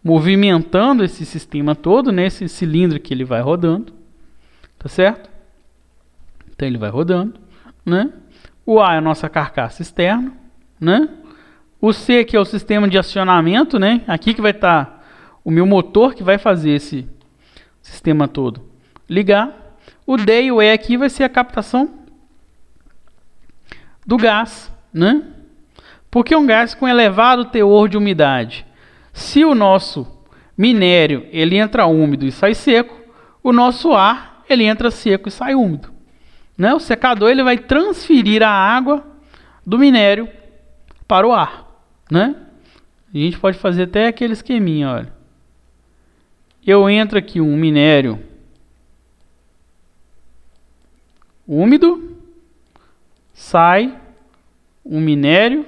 movimentando esse sistema todo, né? Esse cilindro que ele vai rodando, tá certo? Então ele vai rodando, né? O A é a nossa carcaça externa, né? O C aqui é o sistema de acionamento, né? Aqui que vai estar o meu motor que vai fazer esse sistema todo ligar. O D e o E aqui vai ser a captação do gás, né? Porque um gás com elevado teor de umidade, se o nosso minério ele entra úmido e sai seco, o nosso ar ele entra seco e sai úmido, né? O secador ele vai transferir a água do minério para o ar, né? A gente pode fazer até aquele esqueminha, olha. Eu entro aqui um minério úmido, sai um minério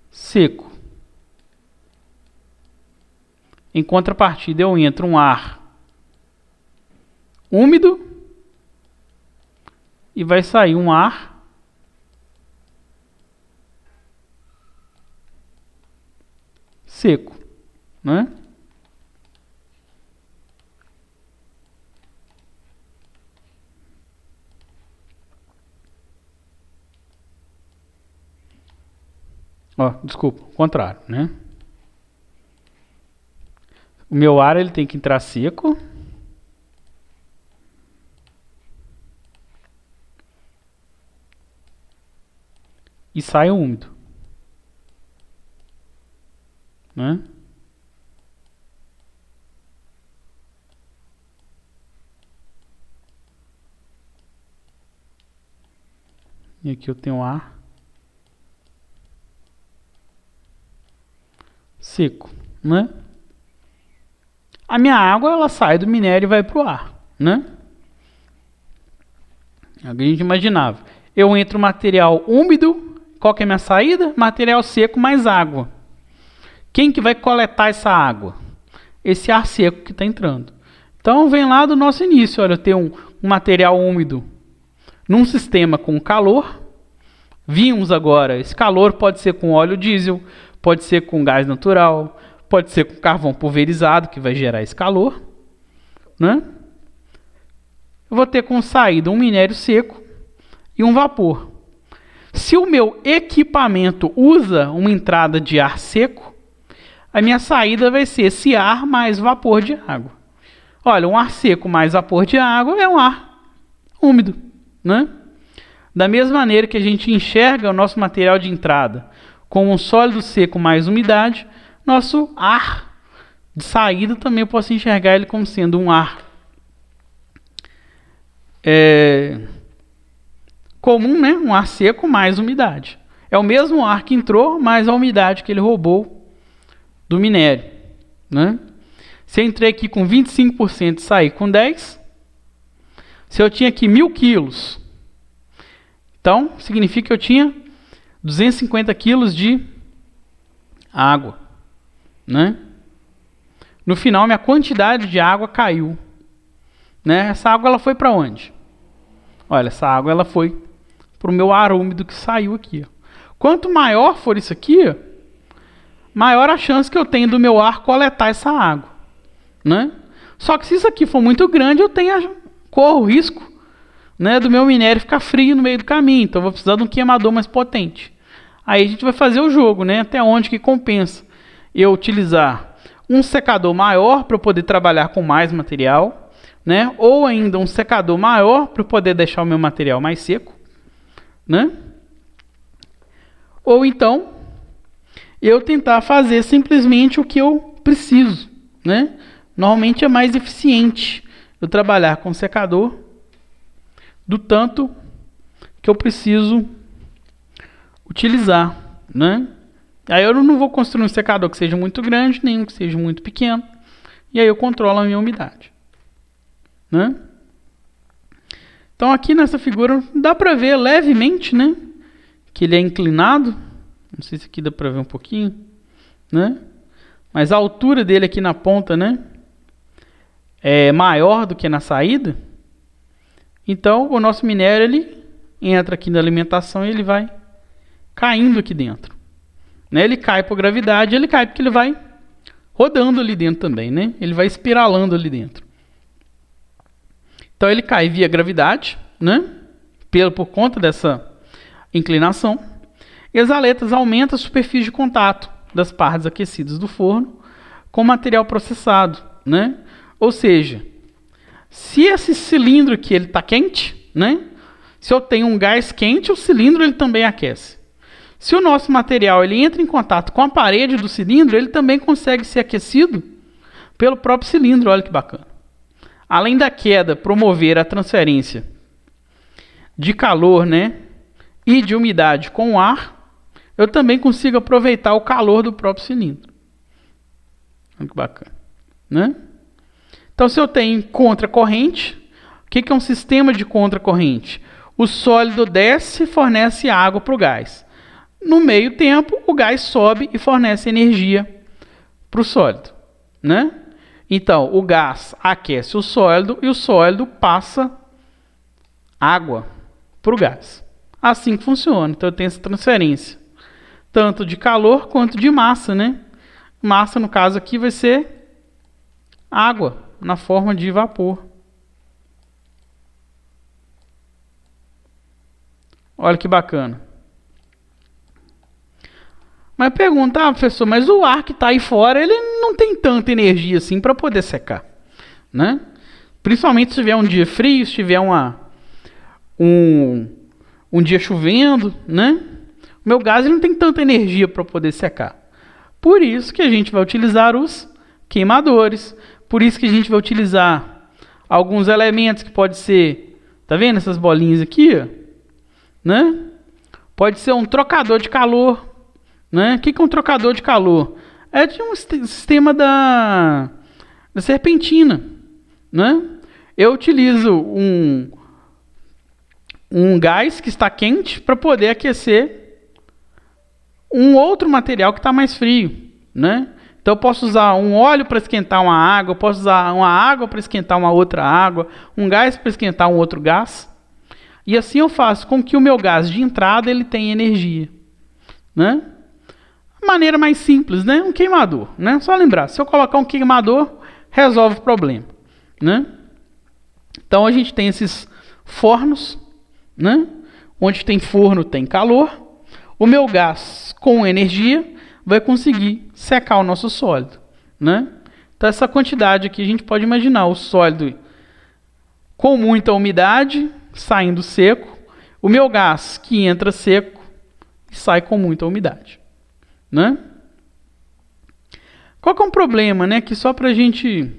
seco. Em contrapartida, eu entro um ar úmido e vai sair um ar seco, né? Ó, desculpa, o contrário, né? O meu ar ele tem que entrar seco. E sai úmido, né? E aqui eu tenho ar seco, né? A minha água ela sai do minério e vai para o ar, né? A gente imaginava. Eu entro material úmido, qual que é a minha saída? Material seco mais água. Quem que vai coletar essa água? Esse ar seco que está entrando. Então vem lá do nosso início, olha, eu tenho um material úmido num sistema com calor. Vimos agora, esse calor pode ser com óleo diesel, pode ser com gás natural, pode ser com carvão pulverizado, que vai gerar esse calor, né? Eu vou ter como saída um minério seco e um vapor. Se o meu equipamento usa uma entrada de ar seco, a minha saída vai ser esse ar mais vapor de água. Olha, um ar seco mais vapor de água é um ar úmido, né? Da mesma maneira que a gente enxerga o nosso material de entrada como um sólido seco mais umidade, nosso ar de saída também eu posso enxergar ele como sendo um ar comum, né? Um ar seco mais umidade. É o mesmo ar que entrou, mais a umidade que ele roubou do minério, né? Se eu entrei aqui com 25% e saí com 10%, se eu tinha aqui 1.000 quilos, então significa que eu tinha 250 quilos de água, né? No final, minha quantidade de água caiu, né? Essa água ela foi para onde? Olha, essa água ela foi para o meu ar úmido que saiu aqui. Quanto maior for isso aqui, maior a chance que eu tenho do meu ar coletar essa água, né? Só que se isso aqui for muito grande, corro o risco, né, do meu minério ficar frio no meio do caminho. Então eu vou precisar de um queimador mais potente. Aí a gente vai fazer o jogo, né? Até onde que compensa eu utilizar um secador maior para eu poder trabalhar com mais material, né? Ou ainda um secador maior para eu poder deixar o meu material mais seco, né? Ou então eu tentar fazer simplesmente o que eu preciso, né? Normalmente é mais eficiente eu trabalhar com secador do tanto que eu preciso utilizar, né? Aí eu não vou construir um secador que seja muito grande, nem um que seja muito pequeno. E aí eu controlo a minha umidade, né? Então aqui nessa figura dá para ver levemente, né, que ele é inclinado. Não sei se aqui dá para ver um pouquinho, né? Mas a altura dele aqui na ponta, né, é maior do que na saída. Então o nosso minério ele entra aqui na alimentação e ele vai caindo aqui dentro, né? Ele cai por gravidade, ele cai porque ele vai rodando ali dentro também, né? Ele vai espiralando ali dentro. Então ele cai via gravidade, né? Por conta dessa inclinação. E as aletas aumentam a superfície de contato das partes aquecidas do forno com o material processado, né? Ou seja, se esse cilindro aqui ele está quente, né? Se eu tenho um gás quente, o cilindro ele também aquece. Se o nosso material ele entra em contato com a parede do cilindro, ele também consegue ser aquecido pelo próprio cilindro. Olha que bacana. Além da queda promover a transferência de calor, né, e de umidade com o ar, eu também consigo aproveitar o calor do próprio cilindro. Olha que bacana, né? Então, se eu tenho contracorrente, o que é um sistema de contracorrente? O sólido desce e fornece água para o gás. No meio tempo, o gás sobe e fornece energia para o sólido, né? Então, o gás aquece o sólido e o sólido passa água para o gás. Assim que funciona. Então, eu tenho essa transferência, tanto de calor quanto de massa, né? Massa, no caso aqui, vai ser água na forma de vapor. Olha que bacana. Mas pergunta, professor, mas o ar que está aí fora, ele não tem tanta energia assim para poder secar, né? Principalmente se tiver um dia frio, se tiver um dia chovendo, né? O meu gás ele não tem tanta energia para poder secar. Por isso que a gente vai utilizar os queimadores. Por isso que a gente vai utilizar alguns elementos que pode ser, tá vendo essas bolinhas aqui, ó? Né? Pode ser um trocador de calor, né? O que é um trocador de calor? É de um sistema da serpentina, né? Eu utilizo um gás que está quente para poder aquecer um outro material que está mais frio, né? Então eu posso usar um óleo para esquentar uma água, eu posso usar uma água para esquentar uma outra água, um gás para esquentar um outro gás. E assim eu faço com que o meu gás de entrada ele tenha energia, né? Maneira mais simples, né? Um queimador, né? Só lembrar, se eu colocar um queimador, resolve o problema, né? Então a gente tem esses fornos, né? Onde tem forno tem calor. O meu gás com energia vai conseguir secar o nosso sólido, né? Então essa quantidade aqui a gente pode imaginar o sólido com muita umidade saindo seco, o meu gás que entra seco e sai com muita umidade, né? Qual que é um problema, né? Que só para a gente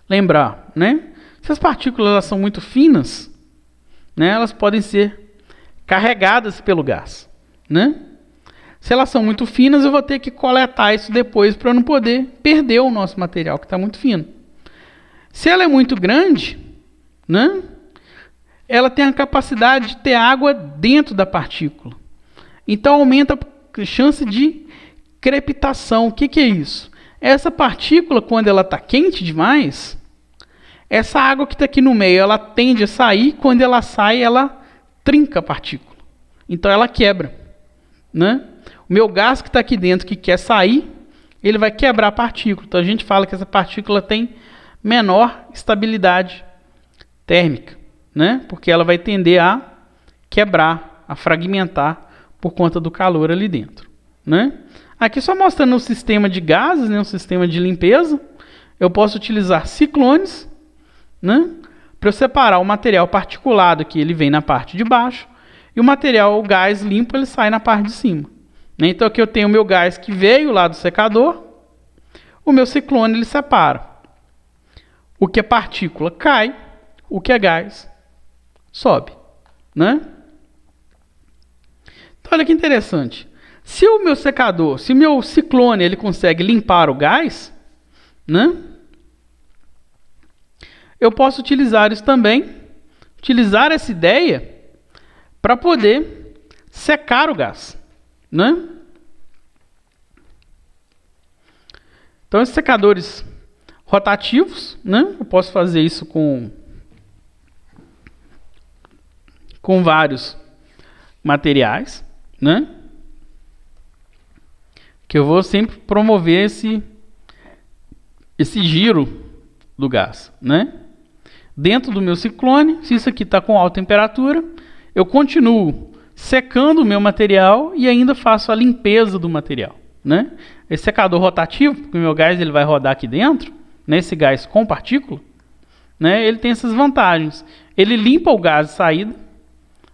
lembrar, né? Se as partículas elas são muito finas, né? Elas podem ser carregadas pelo gás, né? Se elas são muito finas, eu vou ter que coletar isso depois para não poder perder o nosso material que está muito fino. Se ela é muito grande, né? Ela tem a capacidade de ter água dentro da partícula. Então aumenta a chance de crepitação. O que é isso? Essa partícula, quando ela está quente demais, essa água que está aqui no meio, ela tende a sair. Quando ela sai, ela trinca a partícula. Então ela quebra, né? O meu gás que está aqui dentro, que quer sair, ele vai quebrar a partícula. Então a gente fala que essa partícula tem menor estabilidade térmica, né? Porque ela vai tender a quebrar, a fragmentar por conta do calor ali dentro, né? Aqui só mostrando o sistema de gases, né? O sistema de limpeza. Eu posso utilizar ciclones, né? Para eu separar o material particulado que ele vem na parte de baixo e o material, o gás limpo, ele sai na parte de cima, né? Então aqui eu tenho o meu gás que veio lá do secador, o meu ciclone ele separa. O que é partícula cai, o que é gás sobe, né? Então olha que interessante. Se o meu secador, se o meu ciclone ele consegue limpar o gás, né? Eu posso utilizar isso também, utilizar essa ideia para poder secar o gás, né? Então esses secadores rotativos, né? Eu posso fazer isso com vários materiais, né? Que eu vou sempre promover esse giro do gás, né? Dentro do meu ciclone, se isso aqui está com alta temperatura, eu continuo secando o meu material e ainda faço a limpeza do material, né? Esse secador rotativo, porque o meu gás ele vai rodar aqui dentro, né? Esse gás com partícula, né? Ele tem essas vantagens. Ele limpa o gás de saída,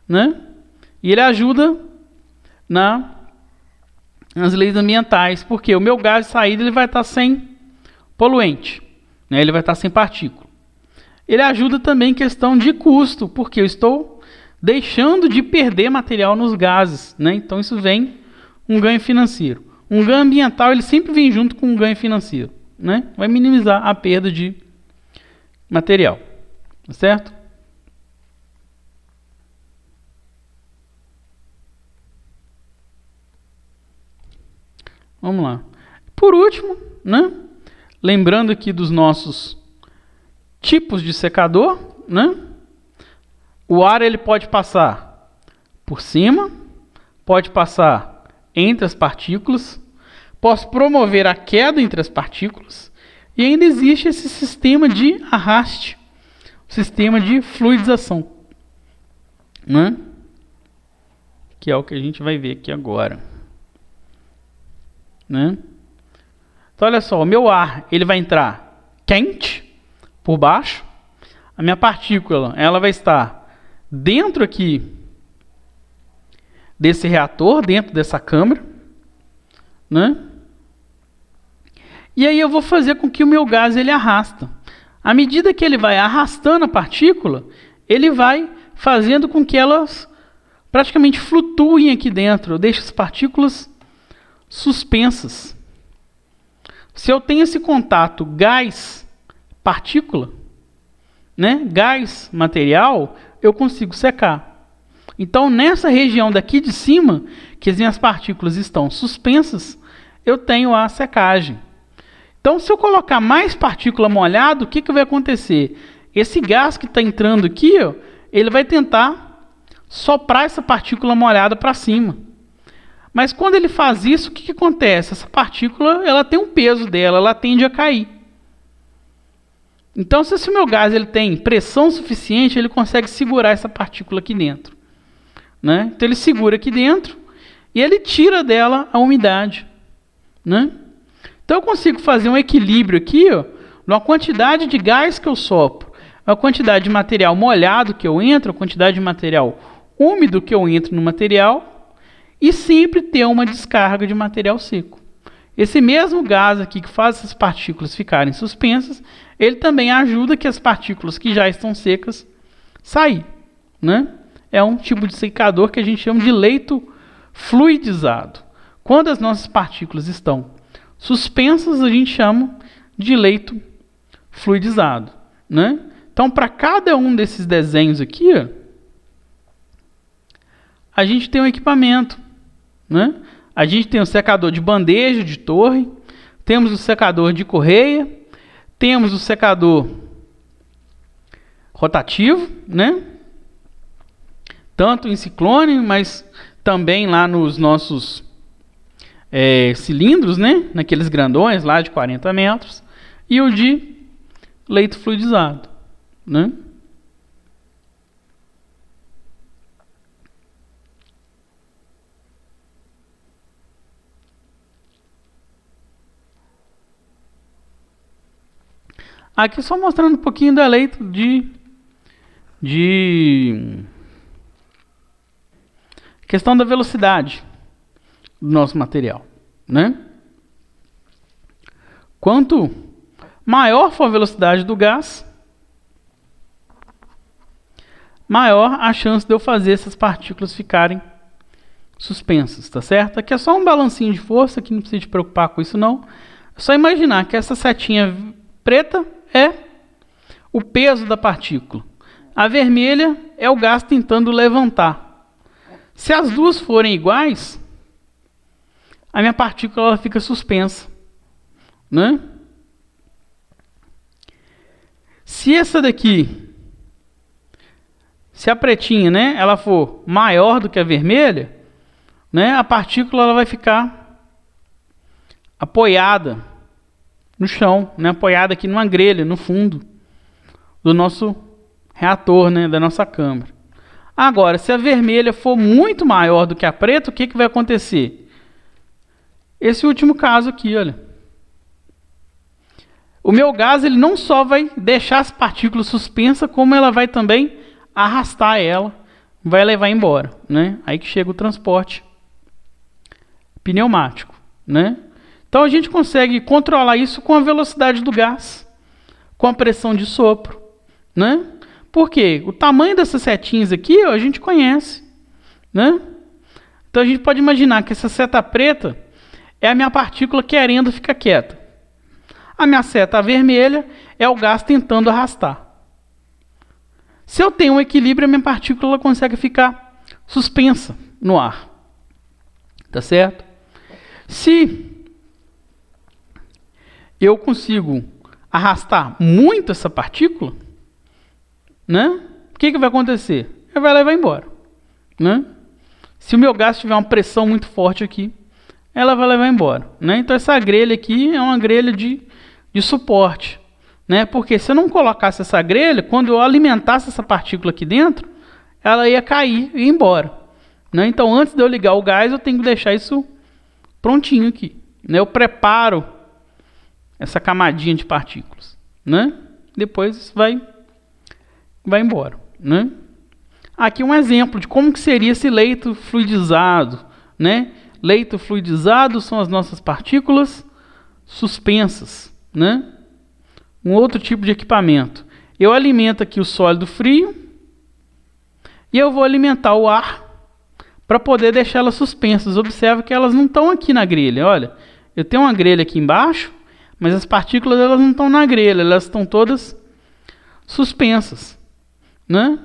né? E ele ajuda nas leis ambientais, porque o meu gás de saída ele vai estar sem poluente, né? Ele vai estar sem partícula. Ele ajuda também em questão de custo, porque eu estou deixando de perder material nos gases, né? Então isso vem um ganho financeiro. Um ganho ambiental ele sempre vem junto com um ganho financeiro, né? Vai minimizar a perda de material, tá certo? Vamos lá. Por último, né? Lembrando aqui dos nossos tipos de secador, né? O ar ele pode passar por cima, pode passar entre as partículas, posso promover a queda entre as partículas e ainda existe esse sistema de arraste, sistema de fluidização, né? Que é o que a gente vai ver aqui agora, né? Então olha só, o meu ar ele vai entrar quente por baixo, a minha partícula ela vai estar dentro aqui desse reator, dentro dessa câmara, né? E aí eu vou fazer com que o meu gás ele arrasta. À medida que ele vai arrastando a partícula, ele vai fazendo com que elas praticamente flutuem aqui dentro. Eu deixo as partículas suspensas. Se eu tenho esse contato gás-partícula, né? Gás-material, eu consigo secar. Então, nessa região daqui de cima, que as minhas partículas estão suspensas, eu tenho a secagem. Então, se eu colocar mais partícula molhada, o que vai acontecer? Esse gás que está entrando aqui, ó, ele vai tentar soprar essa partícula molhada para cima. Mas quando ele faz isso, o que acontece? Essa partícula ela tem um peso dela, ela tende a cair. Então, se o meu gás ele tem pressão suficiente, ele consegue segurar essa partícula aqui dentro, né? Então, ele segura aqui dentro e ele tira dela a umidade, né? Então, eu consigo fazer um equilíbrio aqui, ó, na quantidade de gás que eu sopro, a quantidade de material molhado que eu entro, a quantidade de material úmido que eu entro no material e sempre ter uma descarga de material seco. Esse mesmo gás aqui que faz essas partículas ficarem suspensas, ele também ajuda que as partículas que já estão secas sair, né? É um tipo de secador que a gente chama de leito fluidizado. Quando as nossas partículas estão suspensas, a gente chama de leito fluidizado, né? Então, para cada um desses desenhos aqui, ó, a gente tem um equipamento, né? A gente tem o secador de bandeja, de torre, temos o secador de correia, temos o secador rotativo, né? Tanto em ciclone, mas também lá nos nossos cilindros, né? Naqueles grandões lá de 40 metros, e o de leito fluidizado, né? Aqui só mostrando um pouquinho do leito de questão da velocidade do nosso material, né? Quanto maior for a velocidade do gás, maior a chance de eu fazer essas partículas ficarem suspensas, tá certo? Aqui é só um balancinho de força, que não precisa te preocupar com isso não. É só imaginar que essa setinha preta é o peso da partícula. A vermelha é o gás tentando levantar. Se as duas forem iguais, a minha partícula ela fica suspensa, né? Se essa daqui, se a pretinha, né, ela for maior do que a vermelha, né, a partícula ela vai ficar apoiada no chão, né, apoiada aqui numa grelha, no fundo do nosso reator, né, da nossa câmara. Agora, se a vermelha for muito maior do que a preta, o que vai acontecer? Esse último caso aqui, olha. O meu gás ele não só vai deixar as partículas suspensas, como ela vai também arrastar ela, vai levar embora, né? Aí que chega o transporte pneumático, né? Então a gente consegue controlar isso com a velocidade do gás, com a pressão de sopro, né? Por quê? O tamanho dessas setinhas aqui, ó, a gente conhece, né? Então a gente pode imaginar que essa seta preta é a minha partícula querendo ficar quieta. A minha seta vermelha é o gás tentando arrastar. Se eu tenho um equilíbrio, a minha partícula ela consegue ficar suspensa no ar. Tá certo? Se eu consigo arrastar muito essa partícula, né? O que vai acontecer? Ela vai levar embora, né? Se o meu gás tiver uma pressão muito forte aqui, ela vai levar embora, né? Então essa grelha aqui é uma grelha de suporte, né? Porque se eu não colocasse essa grelha, quando eu alimentasse essa partícula aqui dentro, ela ia cair e ir embora, né? Então antes de eu ligar o gás, eu tenho que deixar isso prontinho aqui, né? Eu preparo essa camadinha de partículas, né? Depois isso vai embora, né? Aqui um exemplo de como que seria esse leito fluidizado, né? Leito fluidizado são as nossas partículas suspensas, né? Um outro tipo de equipamento. Eu alimento aqui o sólido frio e eu vou alimentar o ar para poder deixar elas suspensas. Observe que elas não estão aqui na grelha. Olha, eu tenho uma grelha aqui embaixo, mas as partículas elas não estão na grelha, elas estão todas suspensas, né?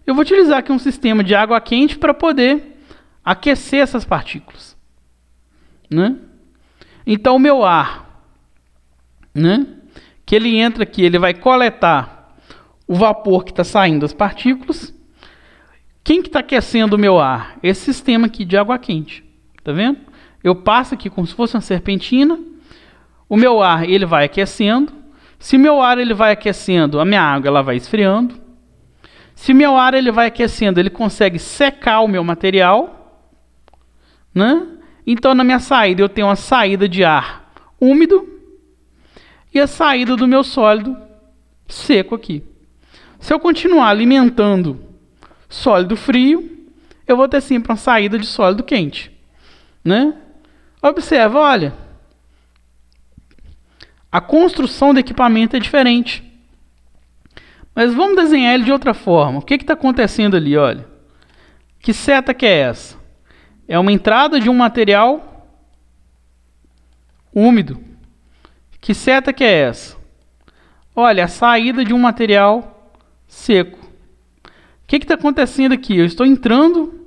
Eu vou utilizar aqui um sistema de água quente para poder aquecer essas partículas, né? Então o meu ar, né, que ele entra aqui, ele vai coletar o vapor que está saindo das partículas. Quem que está aquecendo o meu ar? Esse sistema aqui de água quente, tá vendo? Eu passo aqui como se fosse uma serpentina, o meu ar ele vai aquecendo. Se meu ar ele vai aquecendo, a minha água ela vai esfriando. Se meu ar ele vai aquecendo, ele consegue secar o meu material, né? Então na minha saída eu tenho uma saída de ar úmido e a saída do meu sólido seco aqui. Se eu continuar alimentando sólido frio, eu vou ter sempre uma saída de sólido quente, né? Observa, olha, a construção do equipamento é diferente. Mas vamos desenhar ele de outra forma. O que está acontecendo ali, olha? Que seta que é essa? É uma entrada de um material úmido. Que seta que é essa? Olha, a saída de um material seco. O que está acontecendo aqui? Eu estou entrando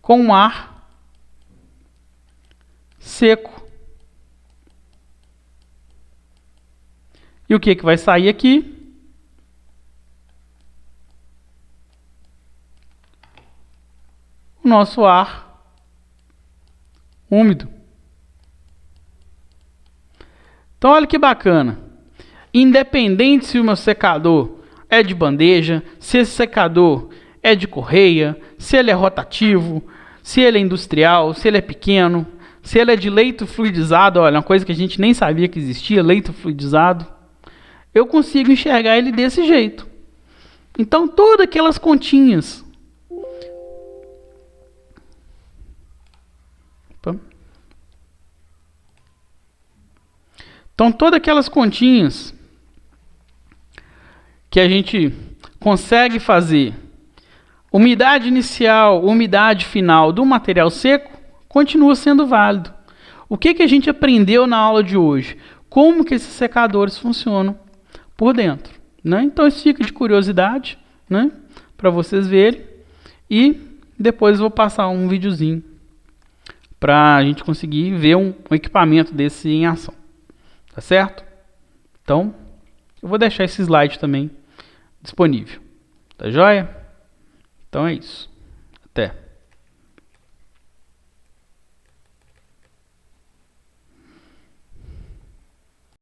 com um ar seco. E o que vai sair aqui? O nosso ar úmido. Então olha que bacana. Independente se o meu secador é de bandeja, se esse secador é de correia, se ele é rotativo, se ele é industrial, se ele é pequeno, se ele é de leito fluidizado, olha, uma coisa que a gente nem sabia que existia, leito fluidizado, eu consigo enxergar ele desse jeito. Então todas aquelas continhas, Então, todas aquelas continhas que a gente consegue fazer, umidade inicial, umidade final do material seco, continua sendo válido. O que a gente aprendeu na aula de hoje? Como que esses secadores funcionam por dentro, né? Então, isso fica de curiosidade, né? Para vocês verem. E depois eu vou passar um videozinho para a gente conseguir ver um equipamento desse em ação. Tá certo? Então, eu vou deixar esse slide também disponível. Tá joia? Então é isso. Até.